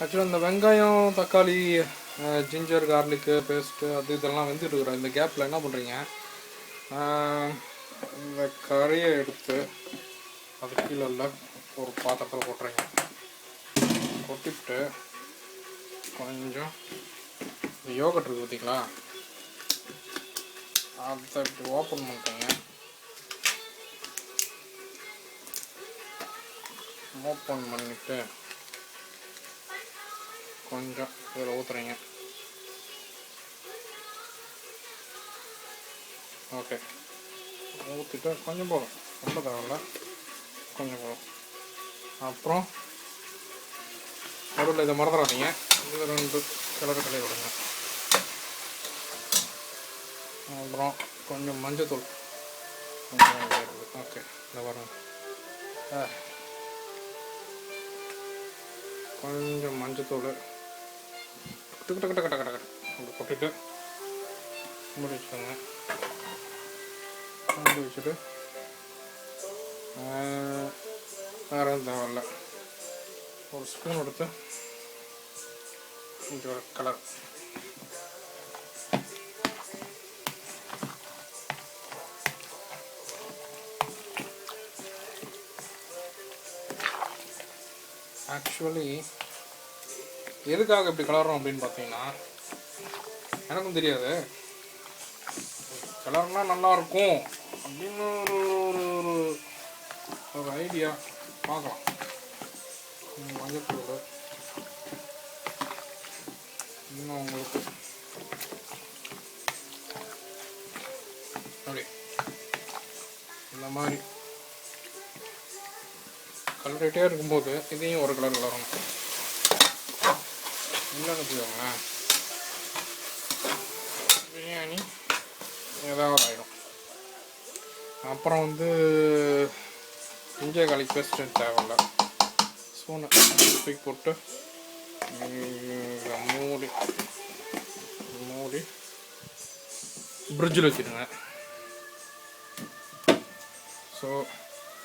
ஆக்சுவலாக இந்த வெங்காயம் தக்காளி ஜிஞ்சர் கார்லிக்கு பேஸ்ட்டு அது இதெல்லாம் வந்துட்டு இருக்கிறோம். இந்த கேப்பில் என்ன பண்ணுறீங்க, இந்த கறியை எடுத்து அது கீழே உள்ள ஒரு பாத்திரத்தில் கொட்டுறீங்க. கொட்டிட்டு கொஞ்சம் யோகட் இருக்குது பார்த்தீங்களா, அதை இப்படி ஓப்பன் பண்ணுறீங்க. ஓப்பன் பண்ணிவிட்டு கொஞ்சம் இதில் ஊற்றுறீங்க. ஓகே, ஊற்றிட்டு கொஞ்சம் போதும், ரொம்ப தேவையில்ல, கொஞ்சம் போதும். அப்புறம் நடுவில் இதை மறந்துடாதீங்க, இது 2 கிளறு கிளறி விடுங்க. அப்புறம் கொஞ்சம் மஞ்சத்தூள் கொஞ்சம். ஓகே, இந்த பாருங்க, கொஞ்சம் மஞ்சத்தூள் டக்கு டக்கு டக்கு டக்கு டக்கு அப்படி கொட்டிட்டு மூடி வச்சுக்கோங்க. மூடி வச்சுட்டு வேறு எதுவும் தேவையில்ல, ஒரு ஸ்பூன் எடுத்து கொஞ்சம் கலர் ஆக்சுவலி எதுக்காக இப்படி கலர்றோம் அப்படின்னு பார்த்தீங்கன்னா, எனக்கும் தெரியாது, கலர்னா நல்லாயிருக்கும் அப்படின்னு ஒரு ஐடியா. பார்க்கலாம். மஞ்சத்தூள் இன்னும் உங்களுக்கு அப்படி இந்த மாதிரி கலரிட்டே இருக்கும்போது இதையும் ஒரு கலர் கலரணும். இல்லைன்னு வச்சுக்கோங்களேன், பிரியாணி ஏதாவது ஆகிடும். அப்புறம் இஞ்சி கார்லிக் பேஸ்ட் தேவையில்ல, ஸ்பூனை தூக்கி போட்டு மூடி மூடி ஃப்ரிட்ஜில் வச்சுடுங்க. ஸோ